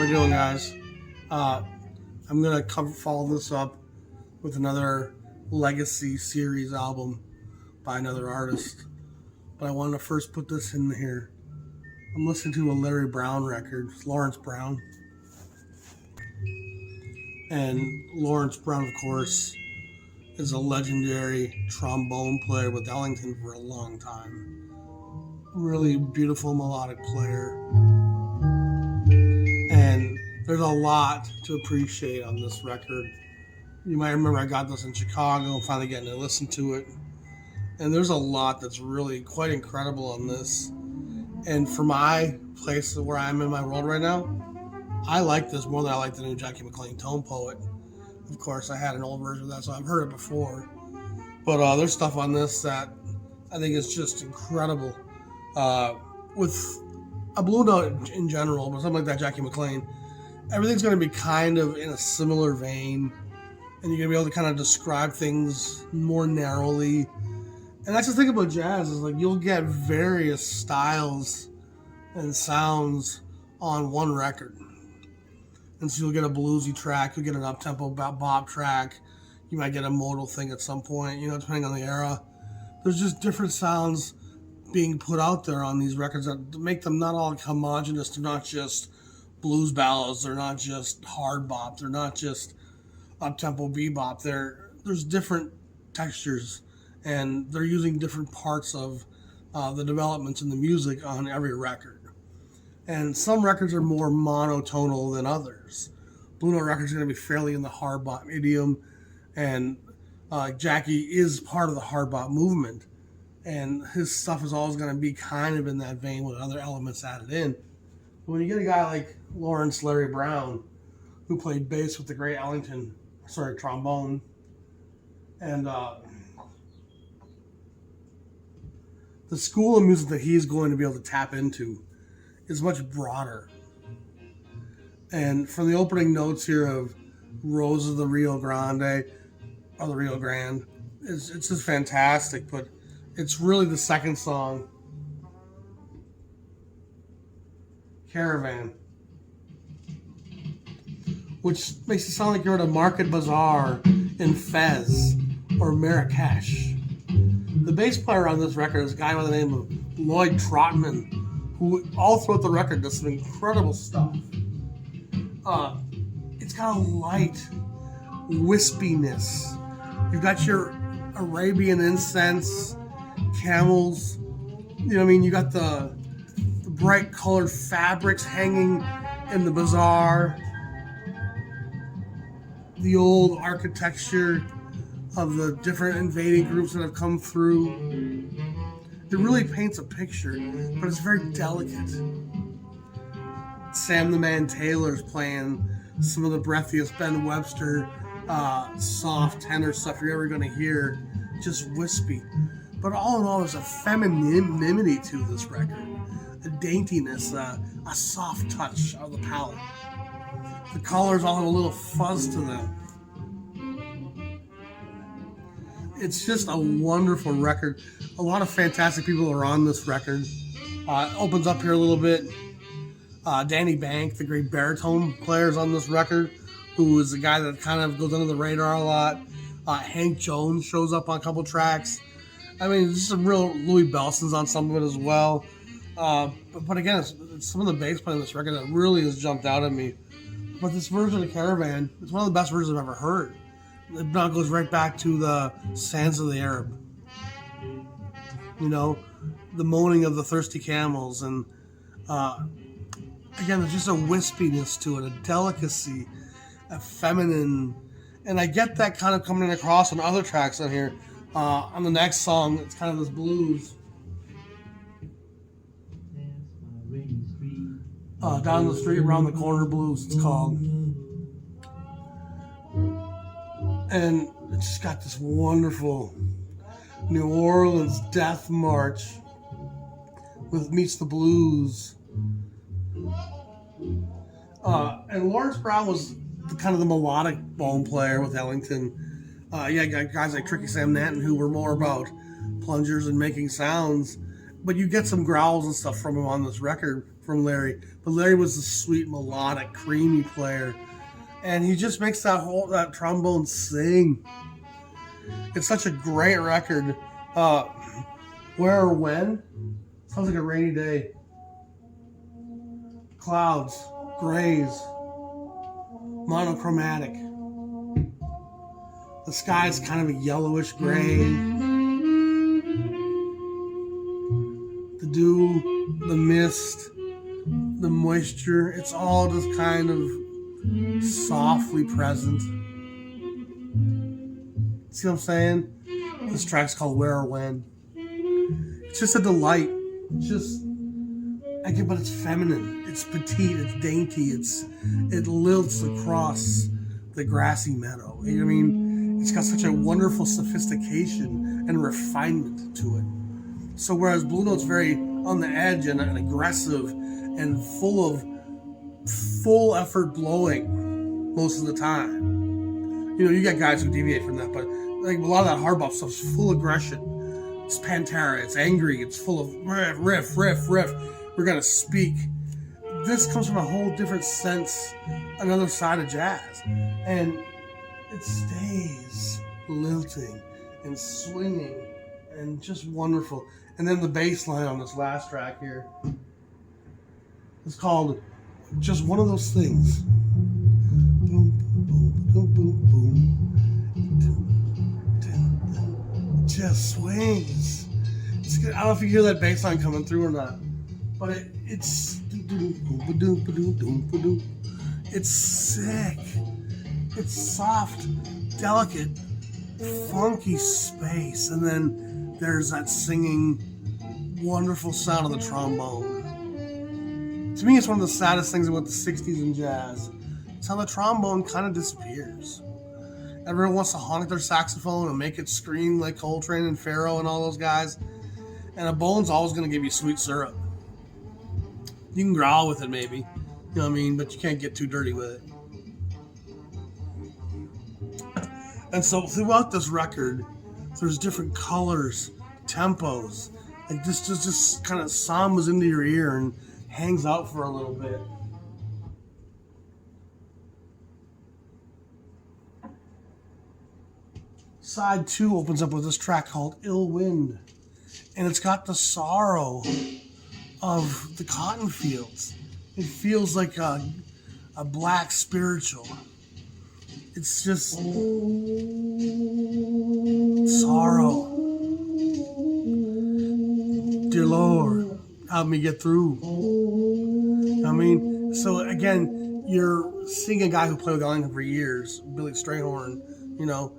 we doing, guys? I'm gonna follow this up with another Legacy Series album by another artist. But I wanted to first put this in here. I'm listening to a Larry Brown record, Lawrence Brown. And Lawrence Brown, of course, is a legendary trombone player with Ellington for a long time. Really beautiful melodic player. And there's a lot to appreciate on this record. You might remember I got this in Chicago, finally getting to listen to it. And there's a lot that's really quite incredible on this. And for my place where I'm in my world right now, I like this more than I like the new Jackie McLean Tone Poet. Of course, I had an old version of that, so I've heard it before. But there's stuff on this that I think is just incredible. With a blue note in general, but something like that Jackie McLean, everything's going to be kind of in a similar vein, and you're going to be able to kind of describe things more narrowly. And that's the thing about jazz, is like you'll get various styles and sounds on one record. And so you'll get a bluesy track, you'll get an up-tempo bop track, you might get a modal thing at some point, depending on the era. There's just different sounds being put out there on these records that make them not all homogenous. They're not just blues ballads, they're not just hard bop, they're not just up-tempo bebop. There's different textures, and they're using different parts of the developments in the music on every record. And some records are more monotonal than others. Blue Note records are going to be fairly in the hard bop idiom, and Jackie is part of the hard bop movement, and his stuff is always going to be kind of in that vein with other elements added in. When you get a guy like Larry Brown, who played bass with the great trombone, and the school of music that he's going to be able to tap into is much broader. And from the opening notes here of Rose of the Rio Grande, or the Rio Grande, it's just fantastic, but it's really the second song, Caravan, which makes it sound like you're at a market bazaar in Fez or Marrakesh. The bass player on this record is a guy by the name of Lloyd Trotman, who all throughout the record does some incredible stuff. It's got a light wispiness. You've got your Arabian incense, camels, you got the bright colored fabrics hanging in the bazaar, the old architecture of the different invading groups that have come through. It really paints a picture, but it's very delicate. Sam the Man Taylor's playing some of the breathiest Ben Webster soft tenor stuff you're ever going to hear, just wispy. But all in all, there's a femininity to this record, a daintiness, a soft touch of the palette. The colors all have a little fuzz to them. It's just a wonderful record. A lot of fantastic people are on this record. Opens up here a little bit. Danny Bank, the great baritone player, is on this record, who is the guy that kind of goes under the radar a lot. Hank Jones shows up on a couple tracks. There's some real Louis Bellson's on some of it as well. But again, it's some of the bass playing on this record that really has jumped out at me. But this version of Caravan, it's one of the best versions I've ever heard. It now goes right back to the Sands of the Arab. The moaning of the thirsty camels. And again, there's just a wispiness to it, a delicacy, a feminine. And I get that kind of coming across on other tracks on here. On the next song, it's kind of this blues. Down the Street, Around the Corner Blues, it's called. And it's just got this wonderful New Orleans death march meets the blues. And Lawrence Brown was kind of the melodic bone player with Ellington. You got guys like Tricky Sam Nanton who were more about plungers and making sounds. but you get some growls and stuff from him on this record from Larry. But Larry was a sweet, melodic, creamy player, and he just makes that trombone sing. It's such a great record. Where or When sounds like a rainy day. Clouds, grays, monochromatic. The sky's kind of a yellowish gray. The dew, the mist, the moisture, it's all just kind of softly present. See what I'm saying? This track's called Where or When. It's just a delight. But it's feminine. It's petite. It's dainty. It lilts across the grassy meadow. You know what I mean? It's got such a wonderful sophistication and refinement to it. So whereas Blue Note's very on the edge and aggressive and full effort blowing most of the time. You know, you got guys who deviate from that, but like a lot of that hard bop stuff's full aggression. It's Pantera, it's angry, it's full of riff. We're gonna speak. This comes from a whole different sense, another side of jazz. And it stays lilting and swinging and just wonderful. And then the bass line on this last track here is called Just One of Those Things. Boom, boom, boom, boom, boom. It just swings. It's good. I don't know if you hear that bass line coming through or not, but it's sick. It's soft, delicate, funky space, and then there's that singing, wonderful sound of the trombone. To me, it's one of the saddest things about the 60s in jazz. It's how the trombone kind of disappears. Everyone wants to honk their saxophone and make it scream like Coltrane and Pharoah and all those guys. And a bone's always going to give you sweet syrup. You can growl with it maybe, you know what I mean, but you can't get too dirty with it. And so throughout this record, there's different colors, tempos. Like this just kind of sambas into your ear and hangs out for a little bit. Side 2 opens up with this track called Ill Wind. And it's got the sorrow of the cotton fields. It feels like a black spiritual. It's just sorrow. Dear Lord, help me get through. I mean, so again, you're seeing a guy who played with Ellington for years, Billy Strayhorn. You know,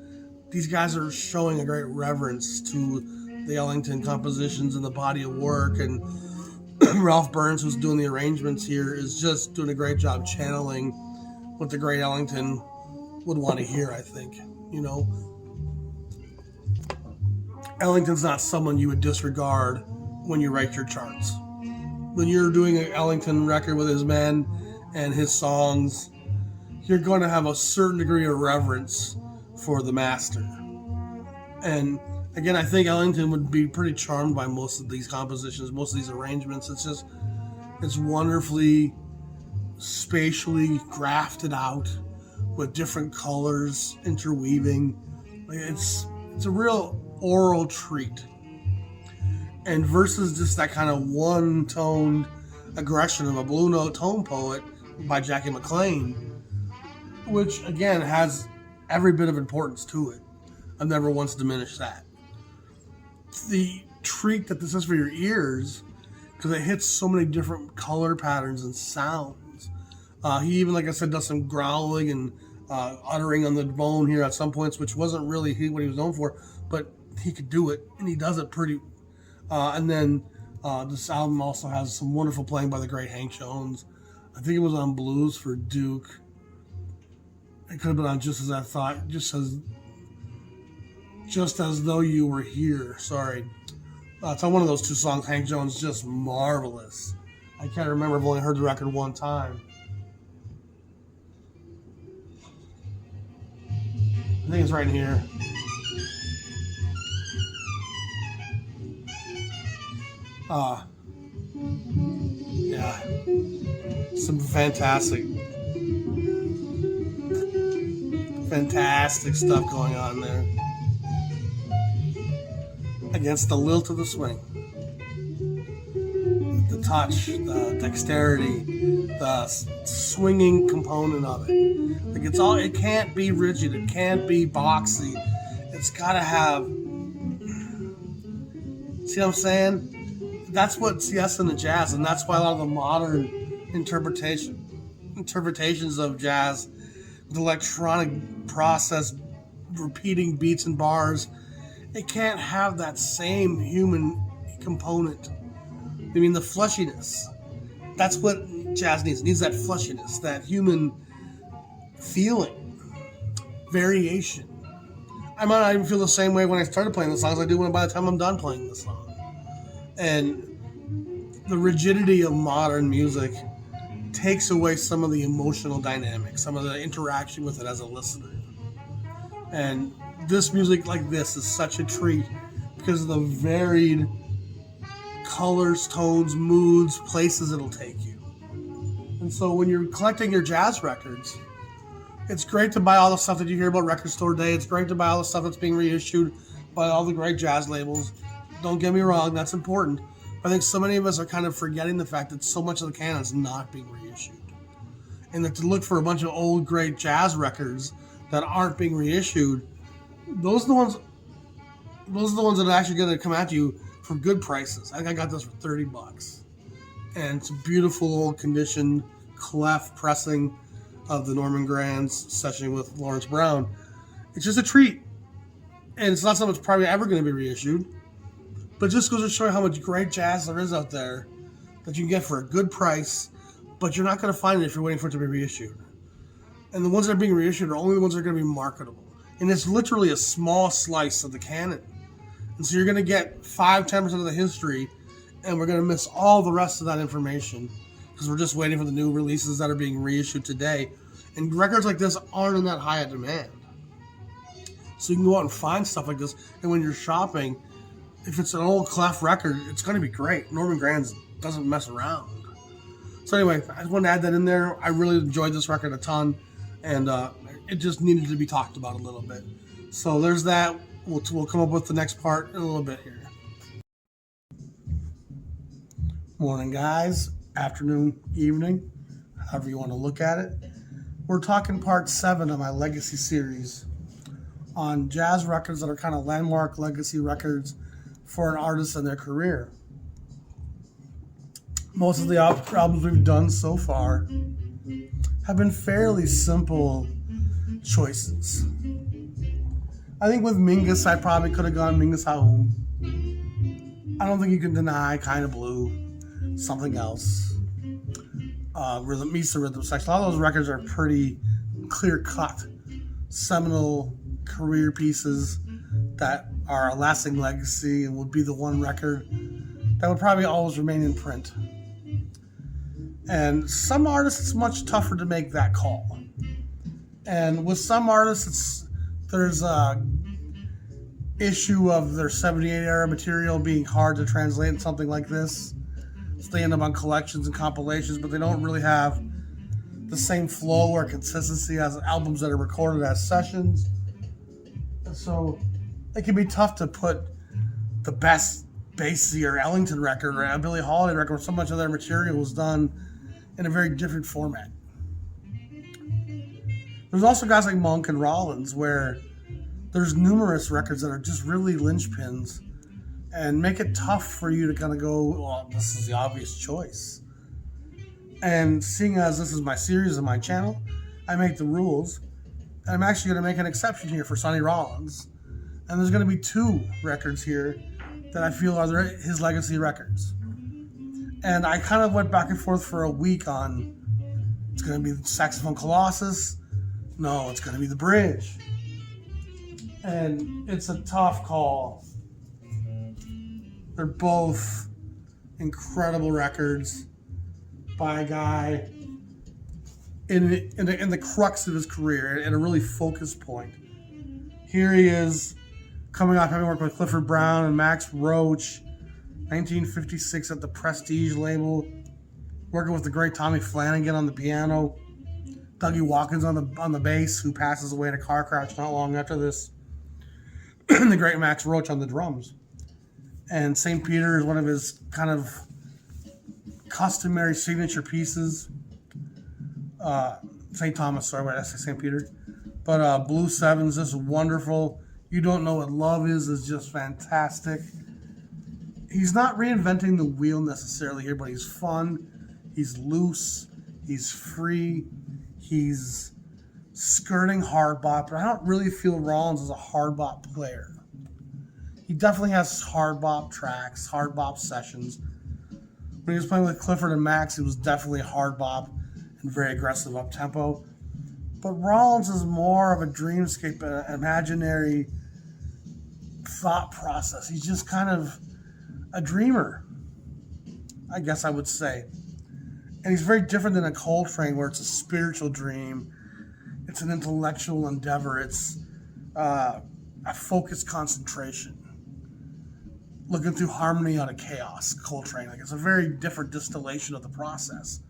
these guys are showing a great reverence to the Ellington compositions and the body of work, and Ralph Burns, who's doing the arrangements here, is just doing a great job channeling what the great Ellington would want to hear, I think. You know, Ellington's not someone you would disregard when you write your charts. When you're doing an Ellington record with his men and his songs, you're going to have a certain degree of reverence for the master. And again, I think Ellington would be pretty charmed by most of these compositions, most of these arrangements. It's wonderfully spatially grafted out with different colors interweaving. It's a real oral treat. And versus just that kind of one-toned aggression of a Blue Note tone poet by Jackie McLean, which again has every bit of importance to it. I've never once diminished that. The treat that this is for your ears, because it hits so many different color patterns and sounds. He even, like I said, does some growling and uttering on the bone here at some points, which wasn't really what he was known for, but he could do it, and he does it pretty. And then this album also has some wonderful playing by the great Hank Jones. I think it was on Blues for Duke. It could have been on Just As I Thought, Just As Though You Were Here. Sorry. It's on one of those two songs. Hank Jones, just marvelous. I can't remember. I've only heard the record one time. I think it's right in here. Uh, yeah, some fantastic stuff going on there. Against the lilt of the swing. The touch, the dexterity, the swinging component of it. Like it can't be rigid, it can't be boxy. It's gotta have, see what I'm saying? That's what's the essence of jazz, and that's why a lot of the modern interpretations of jazz, with electronic process, repeating beats and bars, it can't have that same human component. I mean, the fleshiness. That's what jazz needs. It needs that fleshiness, that human feeling, variation. I might not even feel the same way when I started playing the songs I do by the time I'm done playing the song. And the rigidity of modern music takes away some of the emotional dynamics, some of the interaction with it as a listener. And this music like this is such a treat because of the varied colors, tones, moods, places it'll take you. And so when you're collecting your jazz records, it's great to buy all the stuff that you hear about Record Store Day. It's great to buy all the stuff that's being reissued by all the great jazz labels. Don't get me wrong, that's important. But I think so many of us are kind of forgetting the fact that so much of the canon is not being reissued. And that to look for a bunch of old great jazz records that aren't being reissued, those are the ones that are actually going to come at you for good prices. I think I got this for $30. And it's a beautiful old condition clef pressing of the Norman Granz session with Lawrence Brown. It's just a treat. And it's not something that's probably ever going to be reissued. But it just goes to show you how much great jazz there is out there that you can get for a good price, but you're not going to find it if you're waiting for it to be reissued. And the ones that are being reissued are only the ones that are going to be marketable. And it's literally a small slice of the canon. And so you're going to get 5-10% of the history, and we're going to miss all the rest of that information because we're just waiting for the new releases that are being reissued today. And records like this aren't in that high a demand. So you can go out and find stuff like this, and when you're shopping, if it's an old clef record, it's going to be great. Norman Granz doesn't mess around. So anyway, I just wanted to add that in there. I really enjoyed this record a ton, and it just needed to be talked about a little bit. So there's that. We'll come up with the next part in a little bit here. Morning, guys. Afternoon, evening, however you want to look at it. We're talking part 7 of my Legacy Series on jazz records that are kind of landmark legacy records for an artist in their career. Most of the albums we've done so far have been fairly simple choices. I think with Mingus, I probably could have gone Mingus Haum. I don't think you can deny Kind of Blue, something else. Meets the Rhythm Section. A lot of those records are pretty clear-cut, seminal career pieces that are a lasting legacy and would be the one record that would probably always remain in print. And some artists, it's much tougher to make that call. And with some artists, there's a issue of their 78 era material being hard to translate in something like this. So they end up on collections and compilations, but they don't really have the same flow or consistency as albums that are recorded as sessions. And so it can be tough to put the best Basie or Ellington record or a Billie Holiday record where so much of their material was done in a very different format. There's also guys like Monk and Rollins where there's numerous records that are just really linchpins and make it tough for you to kind of go, well, this is the obvious choice. And seeing as this is my series and my channel, I make the rules. And I'm actually going to make an exception here for Sonny Rollins. And there's going to be 2 records here that I feel are his legacy records. And I kind of went back and forth for a week on, it's going to be Saxophone Colossus. No, it's going to be The Bridge. And it's a tough call. They're both incredible records by a guy in the crux of his career, at a really focused point. Here he is, coming off having worked with Clifford Brown and Max Roach 1956 at the Prestige label, working with the great Tommy Flanagan on the piano, Dougie Watkins on the bass, who passes away in a car crash not long after this, and the great Max Roach on the drums. And St. Peter is one of his kind of customary signature pieces. St. Thomas, sorry, why did I say St. Peter? But Blue Sevens, just wonderful. You Don't Know What Love is just fantastic. He's not reinventing the wheel necessarily here, but he's fun, he's loose, he's free, he's skirting hard bop, but I don't really feel Rollins as a hard bop player. He definitely has hard bop tracks, hard bop sessions. When he was playing with Clifford and Max, it was definitely hard bop and very aggressive up tempo. But Rollins is more of a dreamscape, an imaginary thought process. He's just kind of a dreamer, I guess I would say. And he's very different than a Coltrane, where it's a spiritual dream. It's an intellectual endeavor. It's a focused concentration. Looking through harmony out of chaos, Coltrane. Like, it's a very different distillation of the process.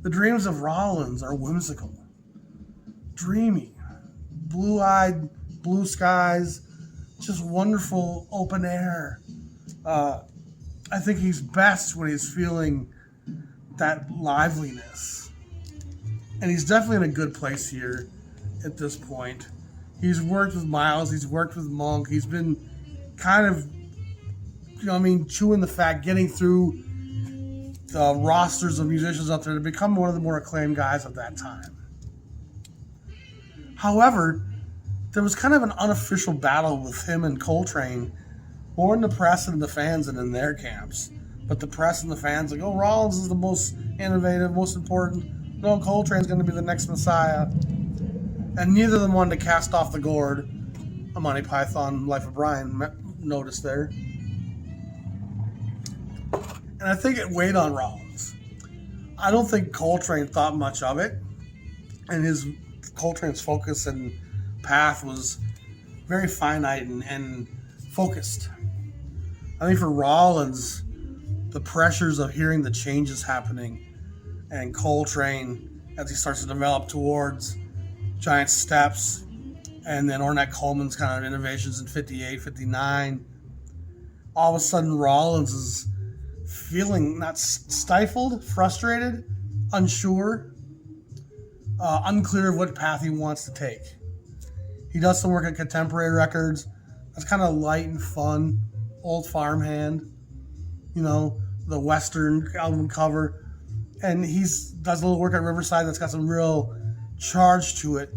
The dreams of Rollins are whimsical, dreamy, blue-eyed, blue skies, just wonderful open air. I think he's best when he's feeling that liveliness. And he's definitely in a good place here at this point. He's worked with Miles, he's worked with Monk, he's been kind of, chewing the fat, getting through the rosters of musicians out there to become one of the more acclaimed guys of that time. However, there was kind of an unofficial battle with him and Coltrane, more in the press and the fans than in their camps. But the press and the fans like, Rollins is the most innovative, most important. No, Coltrane's going to be the next Messiah. And neither of them wanted to cast off the gourd. A Monty Python Life of Brian noticed there. And I think it weighed on Rollins. I don't think Coltrane thought much of it. And Coltrane's focus and path was very finite and focused. I think for Rollins, the pressures of hearing the changes happening, and Coltrane, as he starts to develop towards Giant Steps, and then Ornette Coleman's kind of innovations in 58, 59, all of a sudden Rollins is feeling not stifled, frustrated, unsure, unclear of what path he wants to take. He does some work at Contemporary Records. That's kind of light and fun, old farmhand, the Western album cover. And does a little work at Riverside that's got some real charge to it.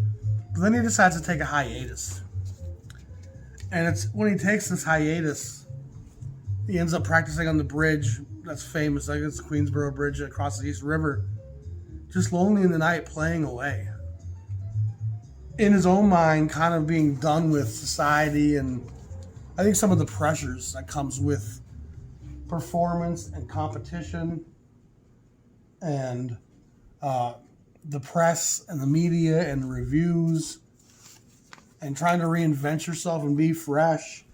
But then he decides to take a hiatus. And it's when he takes this hiatus, he ends up practicing on the bridge that's famous. I think it's the Queensboro Bridge across the East River. Just lonely in the night, playing away. In his own mind, kind of being done with society and I think some of the pressures that comes with performance and competition and the press and the media and the reviews and trying to reinvent yourself and be fresh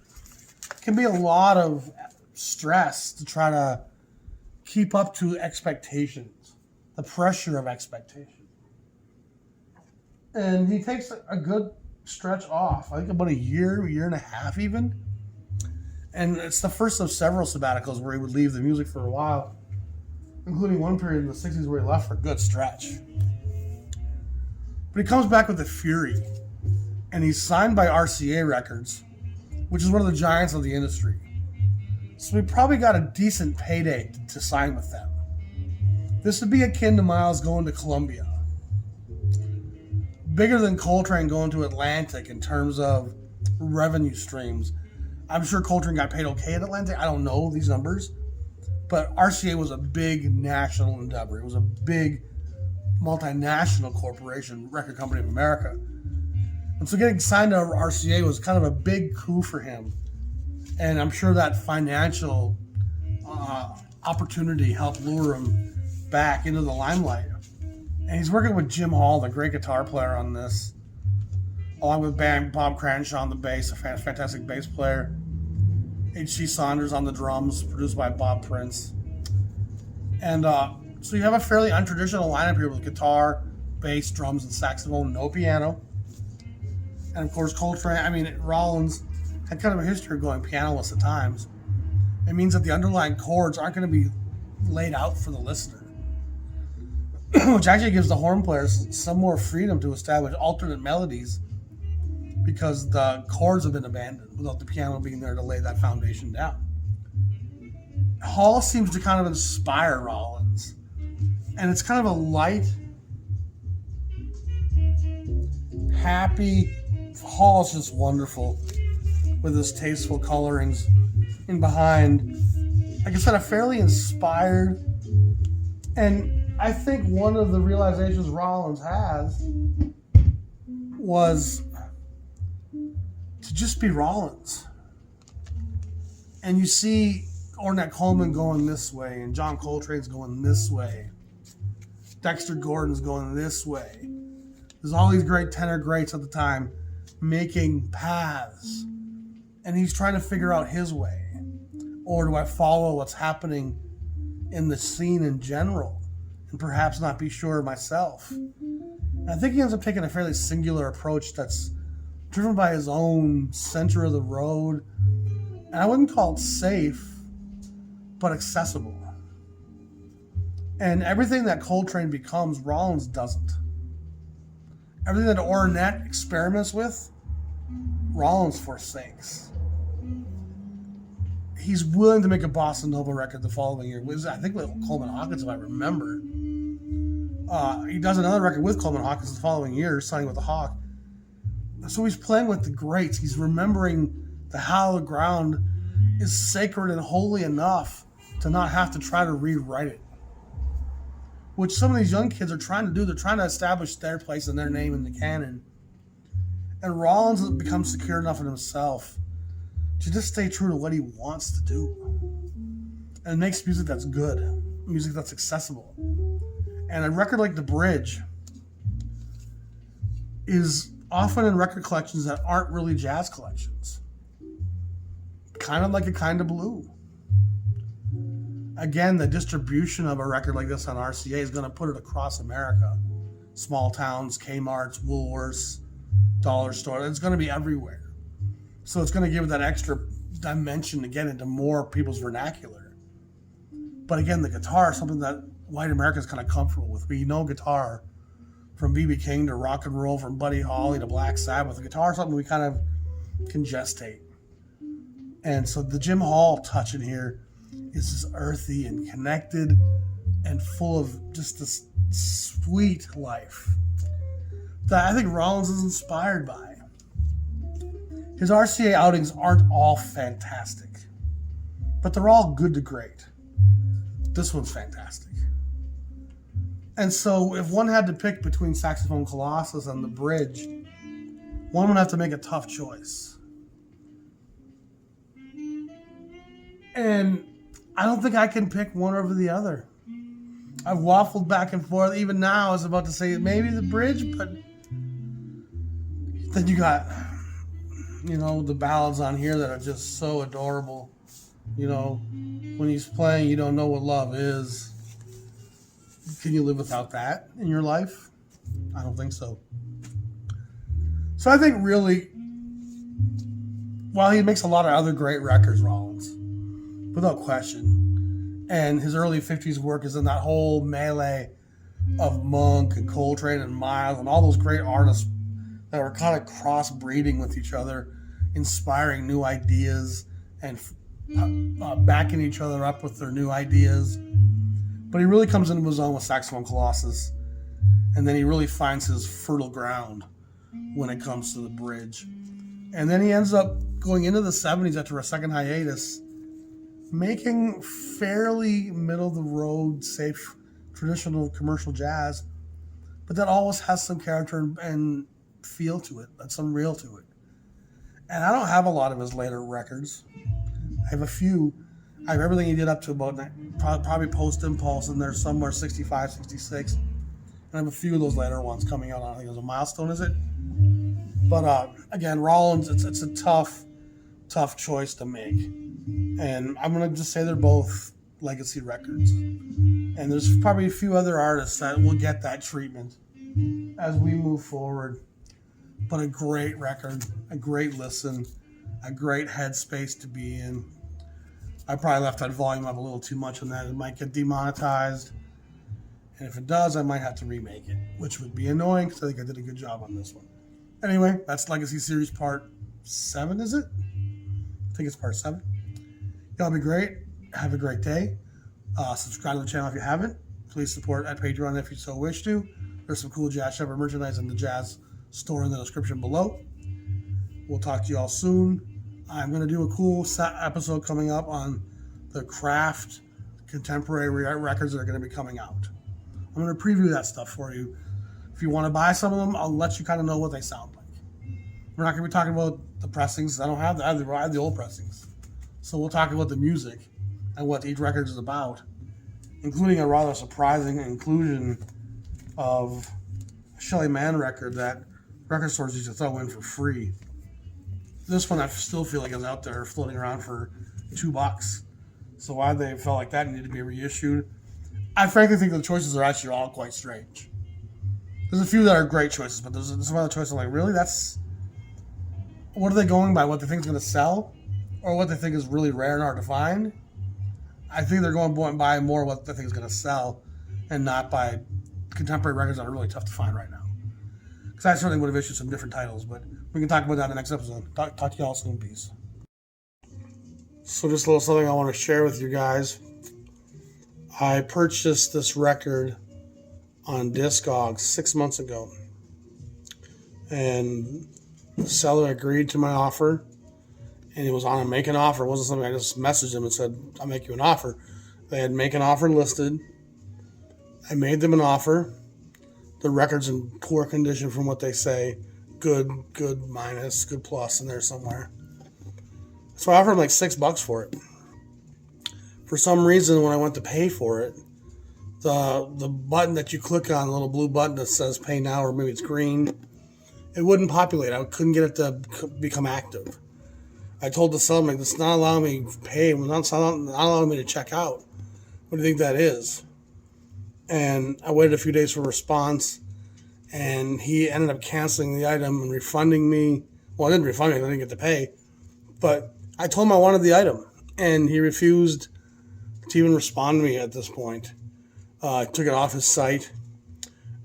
can be a lot of stress to try to keep up to expectations, the pressure of expectation. And he takes a good stretch off, I think about a year and a half even. And it's the first of several sabbaticals where he would leave the music for a while, including one period in the 60s where he left for a good stretch. But he comes back with a fury, and he's signed by RCA Records, which is one of the giants of the industry. So he probably got a decent payday to sign with them. This would be akin to Miles going to Columbia. Bigger than Coltrane going to Atlantic in terms of revenue streams. I'm sure Coltrane got paid okay at Atlantic. I don't know these numbers. But RCA was a big national endeavor. It was a big multinational corporation, record company of America. And so getting signed to RCA was kind of a big coup for him. And I'm sure that financial opportunity helped lure him back into the limelight. And he's working with Jim Hall, the great guitar player on this, along with Bob Cranshaw on the bass, a fantastic bass player. H.C. Saunders on the drums, produced by Bob Prince. And so you have a fairly untraditional lineup here with guitar, bass, drums, and saxophone, no piano. And of course, Rollins had kind of a history of going pianoless at times. It means that the underlying chords aren't going to be laid out for the listener, which actually gives the horn players some more freedom to establish alternate melodies because the chords have been abandoned without the piano being there to lay that foundation down. Hall seems to kind of inspire Rollins, and it's kind of a light, happy. Hall is just wonderful with his tasteful colorings in behind. Like I said, a fairly inspired, and I think one of the realizations Rollins has was to just be Rollins. And you see Ornette Coleman going this way, and John Coltrane's going this way. Dexter Gordon's going this way. There's all these great tenor greats at the time making paths. And he's trying to figure out his way. Or do I follow what's happening in the scene in general and perhaps not be sure of myself? And I think he ends up taking a fairly singular approach that's driven by his own center of the road. And I wouldn't call it safe, but accessible. And everything that Coltrane becomes, Rollins doesn't. Everything that Ornette experiments with, Rollins forsakes. He's willing to make a bossa nova record the following year. I think with Coleman Hawkins, if I remember. He does another record with Coleman Hawkins the following year, signing with the Hawk. So he's playing with the greats. He's remembering the hallowed ground is sacred and holy enough to not have to try to rewrite it. Which some of these young kids are trying to do. They're trying to establish their place and their name in the canon. And Rollins has become secure enough in himself to just stay true to what he wants to do. And makes music that's good, music that's accessible. And a record like The Bridge is often in record collections that aren't really jazz collections. Kind of like A Kind of Blue. Again, the distribution of a record like this on RCA is going to put it across America. Small towns, Kmart's, Woolworths, dollar store. It's going to be everywhere. So it's going to give it that extra dimension to get into more people's vernacular. But again, the guitar is something that white America is kind of comfortable with. We know guitar from B.B. King to rock and roll, from Buddy Holly to Black Sabbath. The guitar is something we kind of can gestate. And so the Jim Hall touch in here is just earthy and connected and full of just this sweet life that I think Rollins is inspired by. His RCA outings aren't all fantastic, but they're all good to great. This one's fantastic. And so if one had to pick between Saxophone Colossus and The Bridge, one would have to make a tough choice. And I don't think I can pick one over the other. I've waffled back and forth. Even now I was about to say maybe The Bridge, but then you got, the ballads on here that are just so adorable. When he's playing, you don't know what love is. Can you live without that in your life? I don't think so. So I think really, while he makes a lot of other great records, Rollins, without question, and his early 50s work is in that whole melee of Monk and Coltrane and Miles and all those great artists that were kind of cross-breeding with each other, inspiring new ideas and backing each other up with their new ideas. But he really comes into his own with Saxophone Colossus, and then he really finds his fertile ground when it comes to The Bridge. And then he ends up going into the 70s after a second hiatus, making fairly middle-of-the-road, safe, traditional commercial jazz, but that always has some character and feel to it, that's some real to it. And I don't have a lot of his later records. I have a few. I have everything he did up to about probably Post Impulse, and there's somewhere 65, 66. And I have a few of those later ones coming out. I think it was a Milestone, is it? But again, Rollins, it's a tough tough choice to make. And I'm going to just say they're both legacy records. And there's probably a few other artists that will get that treatment as we move forward. But a great record, a great listen, a great headspace to be in. I probably left that volume up a little too much on that. It might get demonetized. And if it does, I might have to remake it, which would be annoying because I think I did a good job on this one. Anyway, that's Legacy Series Part 7, is it? I think it's Part 7. Y'all be great. Have a great day. Subscribe to the channel if you haven't. Please support at Patreon if you so wish to. There's some cool Jazz Shepherd merchandise in the Jazz store in the description below. We'll talk to you all soon. I'm going to do a cool episode coming up on the craft contemporary records that are going to be coming out. I'm going to preview that stuff for you. If you want to buy some of them, I'll let you kind of know what they sound like. We're not going to be talking about the pressings. I don't have I have the old pressings. So we'll talk about the music and what each record is about, including a rather surprising inclusion of a Shelly Manne record that record stores used to throw in for free. This one I still feel like is out there floating around for $2. So why they felt like that needed to be reissued, I frankly think the choices are actually all quite strange. There's a few that are great choices, but there's some other choices I'm like, really? What are they going by? What they think is going to sell? Or what they think is really rare and hard to find? I think they're going by more what they think is going to sell and not by contemporary records that are really tough to find right now. Because I certainly would have issued some different titles, but we can talk about that in the next episode. Talk to y'all soon. Peace. So just a little something I want to share with you guys. I purchased this record on Discogs 6 months ago. And the seller agreed to my offer. And he was on a make an offer. It wasn't something I just messaged him and said, I'll make you an offer. They had make an offer listed. I made them an offer. The record's in poor condition from what they say. Good minus, good plus in there somewhere. So I offered him like $6 for it. For some reason, when I went to pay for it, the button that you click on, the little blue button that says pay now, or maybe it's green, it wouldn't populate. I couldn't get it to become active. I told the seller, like, it's not allowing me to pay. It's not allowing me to check out. What do you think that is? And I waited a few days for a response, and he ended up canceling the item and refunding me. Well, I didn't refund me. I didn't get to pay. But I told him I wanted the item, and he refused to even respond to me at this point. I took it off his site,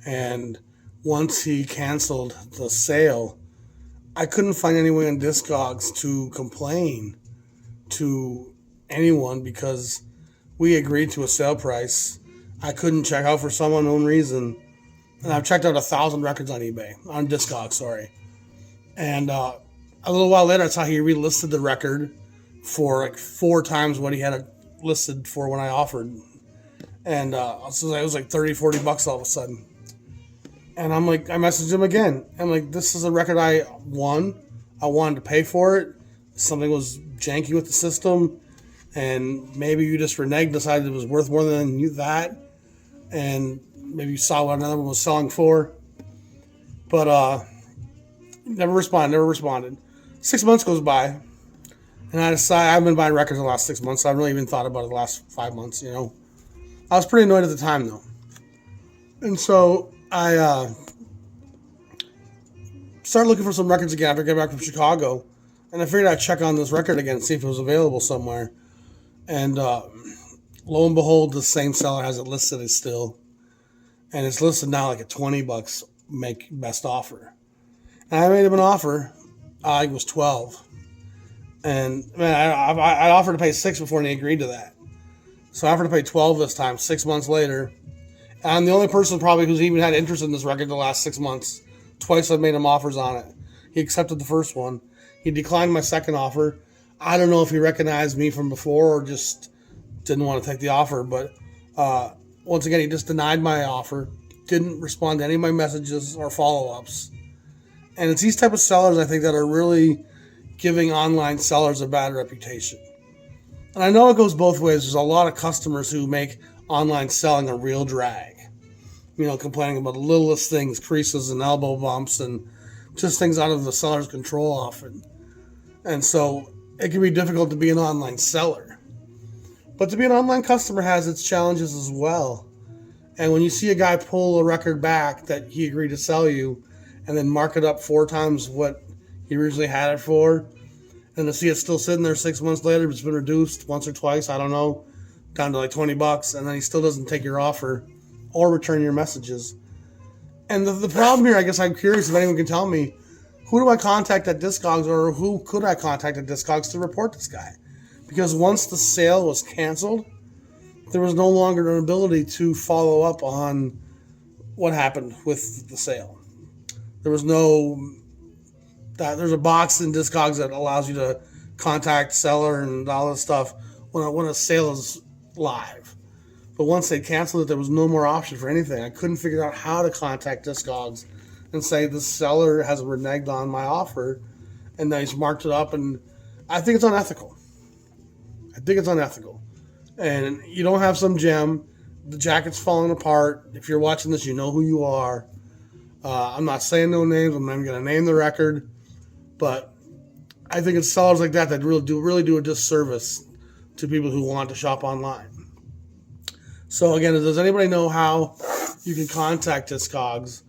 and once he canceled the sale, I couldn't find any way on Discogs to complain to anyone because we agreed to a sale price. I couldn't check out for some unknown reason. And I've checked out 1,000 records on eBay, on Discogs, sorry. And a little while later, I saw he relisted the record for like 4 times what he had it listed for when I offered. And so it was like $30-$40 all of a sudden. And I'm like, I messaged him again. I'm like, this is a record I won. I wanted to pay for it. Something was janky with the system. And maybe you just reneged, decided it was worth more than you that. And maybe you saw what another one was selling for. But never responded. 6 months goes by. And I decide, I've been buying records the last 6 months. So I haven't really even thought about it the last 5 months, you know. I was pretty annoyed at the time, though. And so I started looking for some records again after I got back from Chicago. And I figured I'd check on this record again and see if it was available somewhere. And lo and behold, the same seller has it listed still. And it's listed now like at $20, make best offer. And I made him an offer. It was $12. And man, I offered to pay $6 before and he agreed to that. So I offered to pay $12 this time, 6 months later. And I'm the only person probably who's even had interest in this record the last 6 months. Twice I've made him offers on it. He accepted the first one. He declined my second offer. I don't know if he recognized me from before or just didn't want to take the offer. But once again, he just denied my offer. Didn't respond to any of my messages or follow-ups. And it's these type of sellers, I think, that are really giving online sellers a bad reputation. And I know it goes both ways. There's a lot of customers who make online selling a real drag. You know, complaining about the littlest things, creases and elbow bumps and just things out of the seller's control often. And so it can be difficult to be an online seller. But to be an online customer has its challenges as well. And when you see a guy pull a record back that he agreed to sell you and then mark it up 4 times what he originally had it for, and to see it still sitting there 6 months later, it's been reduced once or twice, I don't know, down to like $20, and then he still doesn't take your offer or return your messages. And the problem here, I guess I'm curious if anyone can tell me, who do I contact at Discogs, or who could I contact at Discogs to report this guy? Because once the sale was canceled, there was no longer an ability to follow up on what happened with the sale. There was there's a box in Discogs that allows you to contact seller and all this stuff when a sale is live. But once they canceled it, there was no more option for anything. I couldn't figure out how to contact Discogs and say the seller has reneged on my offer, and now he's marked it up, and I think it's unethical. And you don't have some gem. The jacket's falling apart. If you're watching this, you know who you are. I'm not saying no names. I'm not even going to name the record. But I think it's sellers like that that really do a disservice to people who want to shop online. So again, does anybody know how you can contact Discogs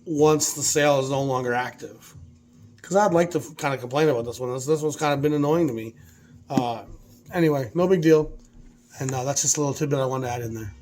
once the sale is no longer active? Because I'd like to kind of complain about this one. This one's kind of been annoying to me. Anyway, no big deal. And that's just a little tidbit I wanted to add in there.